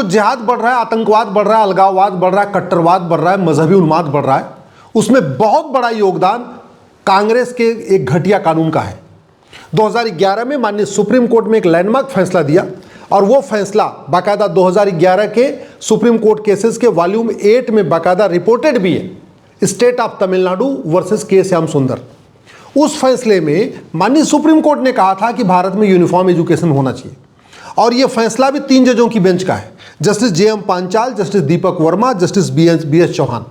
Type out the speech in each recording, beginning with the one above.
जो जिहाद बढ़ रहा है, आतंकवाद बढ़ रहा है, अलगाववाद बढ़ रहा है, कट्टरवाद बढ़ रहा है, मजहबी उन्माद बढ़ रहा है, उसमें बहुत बड़ा योगदान कांग्रेस के एक घटिया कानून का है। 2011 में माननीय सुप्रीम कोर्ट में एक लैंडमार्क फैसला दिया और वो फैसला बाकायदा 2011 के सुप्रीम कोर्ट केसेस के वॉल्यूम 8 में बाकायदा रिपोर्टेड भी है, स्टेट ऑफ तमिलनाडु वर्सेस के श्याम सुंदर। उस फैसले में माननीय सुप्रीम कोर्ट ने कहा था कि भारत में यूनिफॉर्म एजुकेशन होना चाहिए और यह फैसला भी 3 जजों की बेंच का है, justice J.M.. Panchal, justice Deepak Verma, justice BS. Chauhan.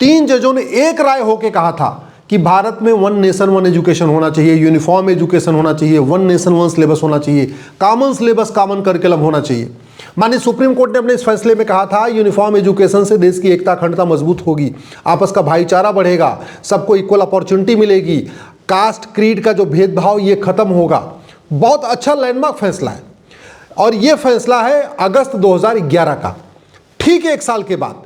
3 जजों ने एक राय होकर कहा था कि भारत में 1 नेशन 1 एजुकेशन होना चाहिए, यूनिफॉर्म एजुकेशन होना चाहिए, 1 नेशन 1 सिलेबस होना चाहिए, कॉमन सिलेबस, कॉमन करिकुलम होना चाहिए। माननीय सुप्रीम कोर्ट ने अपने इस फैसले में कहा था यूनिफॉर्म एजुकेशन से देश की एकता अखंडता मजबूत होगी, आपस का भाईचारा बढ़ेगा, सबको इक्वल अपॉर्चुनिटी मिलेगी, कास्ट क्रीड का जो भेदभाव ये खत्म होगा। बहुत अच्छा लैंडमार्क फैसला है और ये फैसला है अगस्त 2011 का। ठीक 1 साल के बाद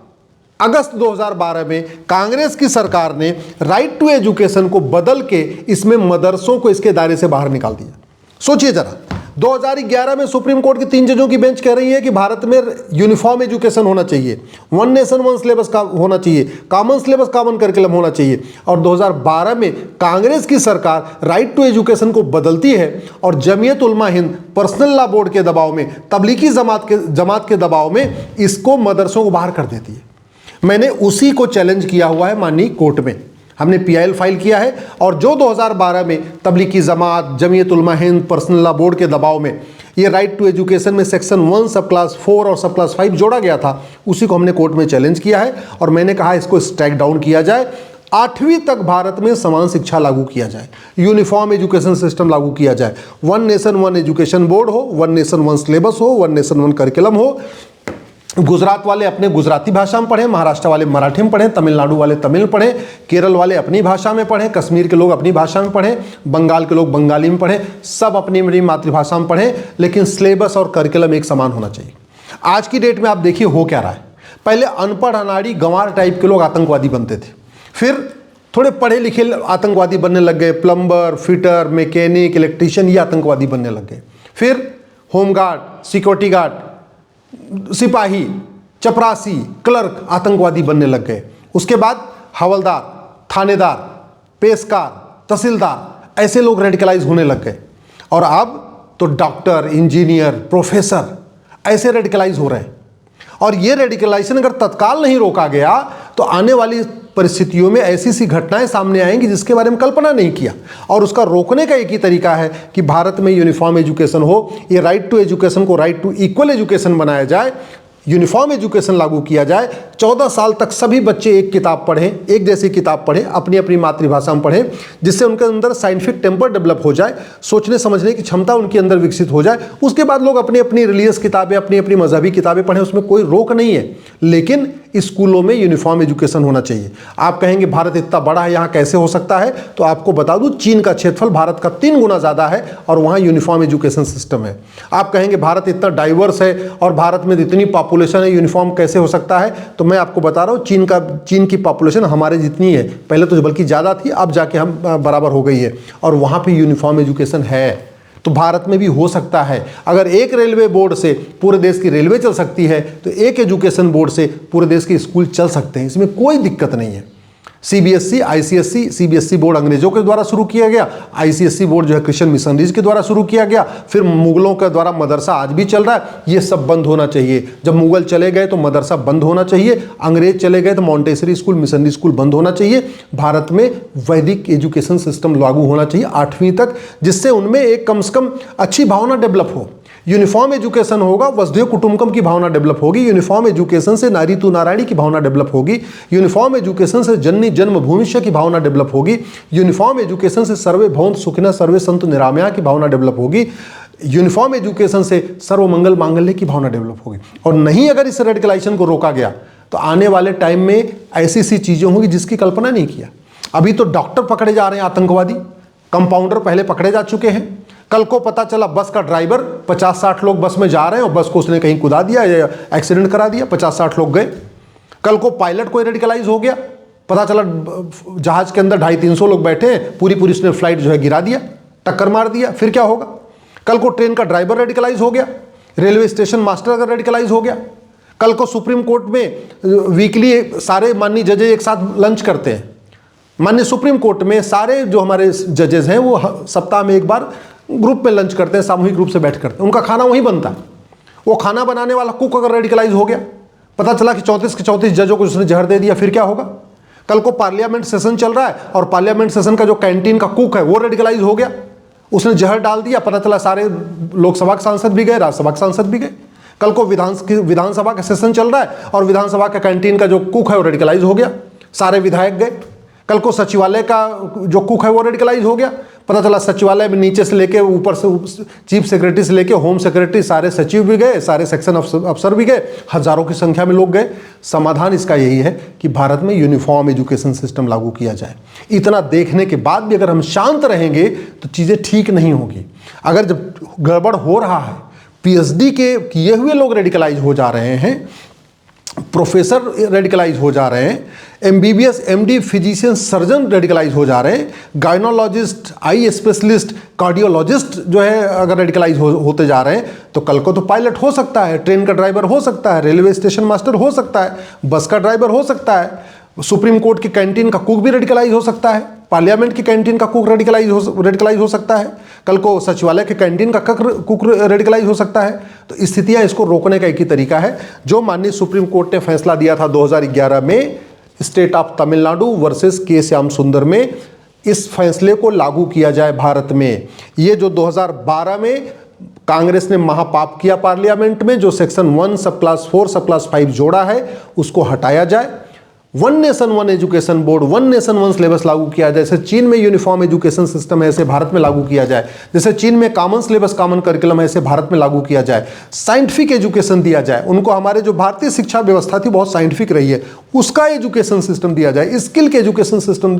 अगस्त 2012 में कांग्रेस की सरकार ने राइट टू एजुकेशन को बदल के इसमें मदरसों को इसके दायरे से बाहर निकाल दिया। सोचिए जरा, 2011 में सुप्रीम कोर्ट की 3 जजों की बेंच कह रही है कि भारत में यूनिफॉर्म एजुकेशन होना चाहिए, 1 नेशन 1 सिलेबस का होना चाहिए, कॉमन सिलेबस, कॉमन करिकुलम होना चाहिए, और 2012 में कांग्रेस की सरकार राइट टू एजुकेशन को बदलती है और Jamiat Ulama Hind personal law board के दबाव में, तबलीगी जमात के दबाव में इसको मदरसों को बाहर कर देती है। मैंने उसी को चैलेंज किया हुआ है माननीय कोर्ट में, हमने पीआईएल फाइल किया है और जो 2012 में Tablighi Jamaat, Jamiat Ulama Hind, personal law board के दबाव में ये राइट टू एजुकेशन में सेक्शन 1 सब क्लास 4 और सब क्लास 5 जोड़ा गया था, उसी को हमने कोर्ट में चैलेंज किया है और मैंने कहा इसको स्ट्राइक डाउन किया जाए, 8वीं तक भारत में समान शिक्षा लागू किया जाए, यूनिफॉर्म एजुकेशन सिस्टम लागू किया जाए, 1 नेशन 1 एजुकेशन बोर्ड हो, 1 नेशन 1 सिलेबस हो, 1 नेशन 1 करिकुलम हो, गुजरात वाले अपने गुजराती भाषा में पढ़ें, महाराष्ट्र वाले मराठी में पढ़ें, तमिलनाडु वाले तमिल पढ़ें, केरल वाले अपनी भाषा में पढ़ें, कश्मीर के लोग अपनी भाषा में पढ़ें, बंगाल के लोग बंगाली में पढ़ें, सब अपनी अपनी मातृभाषा में पढ़ें, लेकिन सिलेबस और करिकुलम एक समान होना चाहिए। आज की डेट में आप देखिए हो क्या रहा है, पहले अनपढ़ अनाड़ी गंवार टाइप के लोग आतंकवादी बनते थे, फिर थोड़े पढ़े लिखे आतंकवादी बनने लग गए, प्लम्बर, फिटर, मैकेनिक, इलेक्ट्रीशियन, ये आतंकवादी बनने लग गए, फिर होमगार्ड, सिक्योरिटी गार्ड, सिपाही, चपरासी, क्लर्क आतंकवादी बनने लग गए, उसके बाद हवलदार, थानेदार, पेशकार, तहसीलदार, ऐसे लोग रेडिकलाइज होने लग गए और अब तो डॉक्टर, इंजीनियर, प्रोफेसर ऐसे रेडिकलाइज हो रहे हैं। और ये रेडिकलाइजेशन अगर तत्काल नहीं रोका गया तो आने वाली परिस्थितियों में ऐसी सी घटनाएं सामने आएंगी जिसके बारे में कल्पना नहीं किया, और उसका रोकने का एक ही तरीका है कि भारत में यूनिफॉर्म एजुकेशन हो, ये राइट टू एजुकेशन को राइट टू इक्वल एजुकेशन बनाया जाए, यूनिफॉर्म एजुकेशन लागू किया जाए, 14 साल तक सभी बच्चे एक किताब पढ़ें, एक जैसी किताब पढ़ें, अपनी अपनी मातृभाषा में पढ़ें, जिससे उनके अंदर साइंटिफिक टेम्पर डेवलप हो जाए, सोचने समझने की क्षमता उनके अंदर विकसित हो जाए। उसके बाद लोग अपनी अपनी रिलीजियस किताबें, अपनी अपनी मजहबी किताबें पढ़ें, उसमें कोई रोक नहीं है, लेकिन स्कूलों में यूनिफॉर्म एजुकेशन होना चाहिए। आप कहेंगे भारत इतना बड़ा है, यहाँ कैसे हो सकता है, तो आपको बता दूं चीन का क्षेत्रफल भारत का 3 गुना ज़्यादा है और वहाँ यूनिफॉर्म एजुकेशन सिस्टम है। आप कहेंगे भारत इतना डाइवर्स है और भारत में इतनी पॉपुलेशन है, यूनिफॉर्म कैसे हो सकता है, तो मैं आपको बता रहा हूँ चीन की पॉपुलेशन हमारे जितनी है, पहले तो बल्कि ज़्यादा थी, अब जाके हम बराबर हो गई है और वहाँ पर यूनिफॉर्म एजुकेशन है। तो भारत में भी हो सकता है। अगर एक रेलवे बोर्ड से पूरे देश की रेलवे चल सकती है तो एक एजुकेशन बोर्ड से पूरे देश के स्कूल चल सकते हैं, इसमें कोई दिक्कत नहीं है। सीबीएसई, आईसीएसई, सीबीएसई बोर्ड अंग्रेजों के द्वारा शुरू किया गया, आईसीएसई बोर्ड जो है क्रिश्चियन मिशनरीज के द्वारा शुरू किया गया, फिर मुगलों के द्वारा मदरसा आज भी चल रहा है, ये सब बंद होना चाहिए। जब मुगल चले गए तो मदरसा बंद होना चाहिए, अंग्रेज चले गए तो मॉन्टेसरी स्कूल, मिशनरी स्कूल बंद होना चाहिए। भारत में वैदिक एजुकेशन सिस्टम लागू होना चाहिए 8वीं तक, जिससे उनमें एक कम से कम अच्छी भावना डेवलप हो। यूनिफॉर्म एजुकेशन होगा, वसुधैव कुटुंबकम की भावना डेवलप होगी, यूनिफॉर्म एजुकेशन से नारी तू नारायणी की भावना डेवलप होगी, यूनिफॉर्म एजुकेशन से जननी जन्म भूमिष्य की भावना डेवलप होगी, यूनिफॉर्म एजुकेशन से सर्वे भवन्तु सुखिनः सर्वे सन्तु निरामया की भावना डेवलप होगी, यूनिफॉर्म एजुकेशन से सर्वमंगल मांगल्य की भावना डेवलप होगी। और नहीं अगर इस रेडिकलाइजेशन को रोका गया तो आने वाले टाइम में ऐसी सी चीज़ें होंगी जिसकी कल्पना नहीं किया। अभी तो डॉक्टर पकड़े जा रहे हैं आतंकवादी, कंपाउंडर पहले पकड़े जा चुके हैं, कल को पता चला बस का ड्राइवर, 50-60 लोग बस में जा रहे हैं और बस को उसने कहीं कुदा दिया या एक्सीडेंट करा दिया, 50-60 लोग गए। कल को पायलट कोई रेडिकलाइज हो गया, पता चला जहाज के अंदर 250-300 लोग बैठे हैं, पूरी उसने फ्लाइट जो है गिरा दिया, टक्कर मार दिया, फिर क्या होगा? कल को ट्रेन का ड्राइवर रेडिकलाइज हो गया, रेलवे स्टेशन मास्टर अगर रेडिकलाइज हो गया, कल को सुप्रीम कोर्ट में वीकली सारे माननीय जजेज एक साथ लंच करते हैं। माननीय सुप्रीम कोर्ट में सारे जो हमारे जजेस हैं वो सप्ताह में एक बार ग्रुप में लंच करते हैं, सामूहिक रूप से बैठ करते हैं, उनका खाना वहीं बनता है। वो खाना बनाने वाला कुक अगर रेडिकलाइज हो गया, पता चला कि 34 के 34 जजों को उसने जहर दे दिया, फिर क्या होगा? कल को पार्लियामेंट सेशन चल रहा है और पार्लियामेंट सेशन का जो कैंटीन का कुक है वो रेडिकलाइज हो गया, उसने जहर डाल दिया, पता चला सारे लोकसभा के सांसद भी गए, राज्यसभा के सांसद भी गए। कल को विधानसभा का सेशन चल रहा है और विधानसभा का कैंटीन का जो कुक है वो रेडिकलाइज हो गया, सारे विधायक गए। कल को सचिवालय का जो कुक है वो रेडिकलाइज हो गया, पता चला सचिवालय में नीचे से लेके ऊपर से चीफ सेक्रेटरी से लेके होम सेक्रेटरी सारे सचिव भी गए, सारे सेक्शन अफसर भी गए, हजारों की संख्या में लोग गए। समाधान इसका यही है कि भारत में यूनिफॉर्म एजुकेशन सिस्टम लागू किया जाए। इतना देखने के बाद भी अगर हम शांत रहेंगे तो चीज़ें ठीक नहीं होगी। अगर जब गड़बड़ हो रहा है, पीएचडी के किए हुए लोग रेडिकलाइज हो जा रहे हैं, प्रोफेसर रेडिकलाइज हो जा रहे हैं, MBBS MD physician surgeon radicalise हो जा रहे हैं, गायनोलॉजिस्ट, आई स्पेशलिस्ट, कार्डियोलॉजिस्ट जो है अगर रेडिकलाइज होते जा रहे हैं, तो कल को तो पायलट हो सकता है, ट्रेन का ड्राइवर हो सकता है, रेलवे स्टेशन मास्टर हो सकता है, बस का ड्राइवर हो सकता है, सुप्रीम कोर्ट की कैंटीन का कुक भी रेडिकलाइज हो सकता है, पार्लियामेंट की कैंटीन का कुक रेडिकलाइज हो सकता है, कल को सचिवालय के कैंटीन का कुक रेडिकलाइज हो सकता है। तो स्थितियां, इसको रोकने का एक ही तरीका है जो माननीय सुप्रीम कोर्ट ने फैसला दिया था 2011 में स्टेट ऑफ तमिलनाडु वर्सेस के श्याम सुंदर में, इस फैसले को लागू किया जाए भारत में। ये जो 2012 में कांग्रेस ने महापाप किया पार्लियामेंट में, जो सेक्शन 1 सब क्लास 4 सब क्लास 5 जोड़ा है, उसको हटाया जाए। One nation one education board, one nation one syllabus लागू किया जाए। जैसे चीन में यूनिफॉर्म एजुकेशन सिस्टम है, ऐसे भारत में लागू किया जाए। जैसे चीन में कॉमन सिलेबस कॉमन करिकुलम है, ऐसे भारत में लागू किया जाए। साइंटिफिक एजुकेशन दिया जाए उनको, हमारे जो भारतीय शिक्षा व्यवस्था थी बहुत साइंटिफिक रही है, उसका एजुकेशन सिस्टम दिया जाए, स्किल के एजुकेशन सिस्टम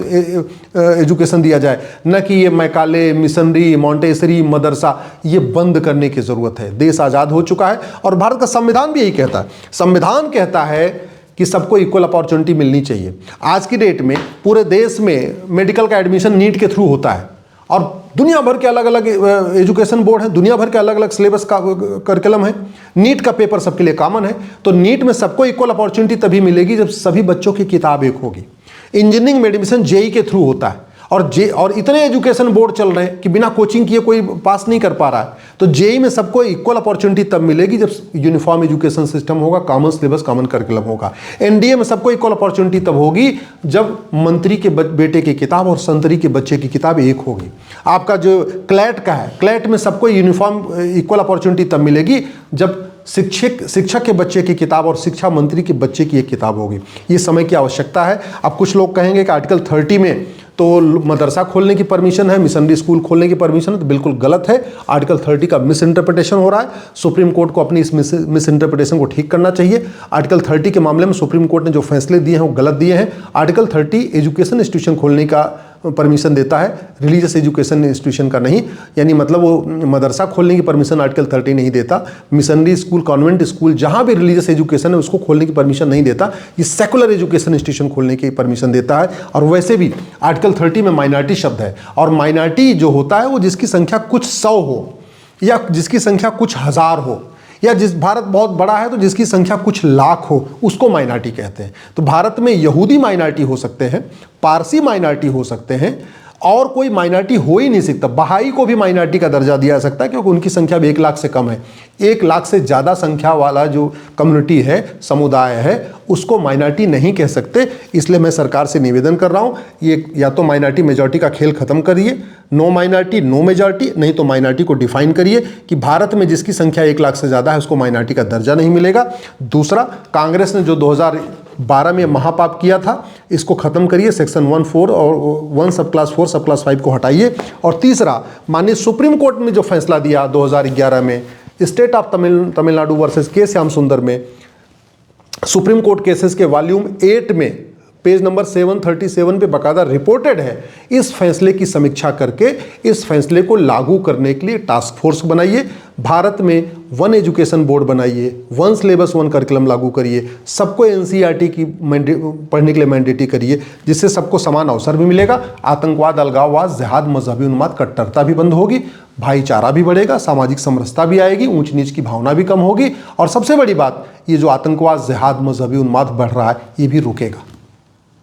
एजुकेशन दिया जाए, न कि ये मैकाले, मिशनरी, मॉन्टेसरी, मदरसा, ये बंद करने की जरूरत है। देश आज़ाद हो चुका है और भारत का संविधान भी यही कहता है। संविधान कहता है कि सबको इक्वल अपॉर्चुनिटी मिलनी चाहिए। आज की डेट में पूरे देश में मेडिकल का एडमिशन नीट के थ्रू होता है और दुनिया भर के अलग अलग एजुकेशन बोर्ड हैं, दुनिया भर के अलग अलग सिलेबस का करिकुलम है। नीट का पेपर सबके लिए कॉमन है। तो नीट में सबको इक्वल अपॉर्चुनिटी तभी मिलेगी जब सभी बच्चों की किताब एक होगी। इंजीनियरिंग में एडमिशन जेईई के थ्रू होता है और इतने एजुकेशन बोर्ड चल रहे हैं कि बिना कोचिंग किए कोई पास नहीं कर पा रहा है। तो जेईई में सबको इक्वल अपॉर्चुनिटी तब मिलेगी जब यूनिफॉर्म एजुकेशन सिस्टम होगा, कॉमन सिलेबस कॉमन करिकुलम होगा। एनडीए में सबको इक्वल अपॉर्चुनिटी तब होगी जब मंत्री के बेटे की किताब और संतरी के बच्चे की किताब एक होगी। आपका जो क्लैट का है, क्लैट में सबको यूनिफॉर्म इक्वल अपॉर्चुनिटी तब मिलेगी जब शिक्षक के बच्चे की किताब और शिक्षा मंत्री के बच्चे की एक किताब होगी। ये समय की आवश्यकता है। अब कुछ लोग कहेंगे कि आर्टिकल 30 में तो मदरसा खोलने की परमिशन है, मिशनरी स्कूल खोलने की परमिशन है, तो बिल्कुल गलत है। आर्टिकल 30 का मिस इंटरप्रिटेशन हो रहा है। सुप्रीम कोर्ट को अपनी इस मिस इंटरप्रिटेशन को ठीक करना चाहिए। आर्टिकल 30 के मामले में सुप्रीम कोर्ट ने जो फैसले दिए हैं वो गलत दिए हैं। आर्टिकल 30 एजुकेशन इंस्टीट्यूशन खोलने का परमिशन देता है, रिलीजियस एजुकेशन इंस्टीट्यूशन का नहीं। यानी मतलब वो मदरसा खोलने की परमिशन आर्टिकल 30 नहीं देता। मिशनरी स्कूल, कॉन्वेंट स्कूल, जहाँ भी रिलीजियस एजुकेशन है उसको खोलने की परमिशन नहीं देता। ये सेकुलर एजुकेशन इंस्टीट्यूशन खोलने की परमिशन देता है। और वैसे भी आर्टिकल 30 में माइनॉरिटी शब्द है और माइनॉरिटी जो होता है वो जिसकी संख्या कुछ 100 हो या जिसकी संख्या कुछ हज़ार हो, या जिस भारत बहुत बड़ा है तो जिसकी संख्या कुछ लाख हो, उसको माइनॉरिटी कहते हैं। तो भारत में यहूदी माइनॉरिटी हो सकते हैं, पारसी माइनॉरिटी हो सकते हैं और कोई माइनॉरिटी हो ही नहीं सकता। बहाई को भी माइनॉरिटी का दर्जा दिया जा सकता है क्योंकि उनकी संख्या भी 1 लाख से कम है। 1 लाख से ज़्यादा संख्या वाला जो कम्युनिटी है, समुदाय है, उसको माइनॉरिटी नहीं कह सकते। इसलिए मैं सरकार से निवेदन कर रहा हूँ, ये या तो माइनॉरिटी मेजॉरिटी का खेल खत्म करिए, नो माइनॉरिटी नो मेजॉरिटी, नहीं तो माइनॉरिटी को डिफाइन करिए कि भारत में जिसकी संख्या 1 लाख से ज़्यादा है उसको माइनॉरिटी का दर्जा नहीं मिलेगा। दूसरा, कांग्रेस ने जो 2012 में महापाप किया था, इसको खत्म करिए। सेक्शन 1(4) और 1 सब क्लास 4 सब क्लास 5 को हटाइए। और तीसरा, माननीय सुप्रीम कोर्ट ने जो फैसला दिया 2011 में स्टेट ऑफ तमिलनाडु वर्सेस के श्याम सुंदर में, सुप्रीम कोर्ट केसेस के वॉल्यूम 8 में पेज नंबर 737 पे बाकायदा रिपोर्टेड है। इस फैसले की समीक्षा करके इस फैसले को लागू करने के लिए टास्क फोर्स बनाइए। भारत में वन एजुकेशन बोर्ड बनाइए, वन सिलेबस वन करिकुलम लागू करिए, सबको एनसीईआरटी की पढ़ने के लिए मैंडेटरी करिए, जिससे सबको समान अवसर भी मिलेगा। आतंकवाद, अलगाववाद, जिहाद, मजहबी उन्माद, कट्टरता भी बंद होगी, भाईचारा भी बढ़ेगा, सामाजिक समरसता भी आएगी, ऊंच नीच की भावना भी कम होगी। और सबसे बड़ी बात, ये जो आतंकवाद, जिहाद, मजहबी उन्माद बढ़ रहा है, ये भी रुकेगा।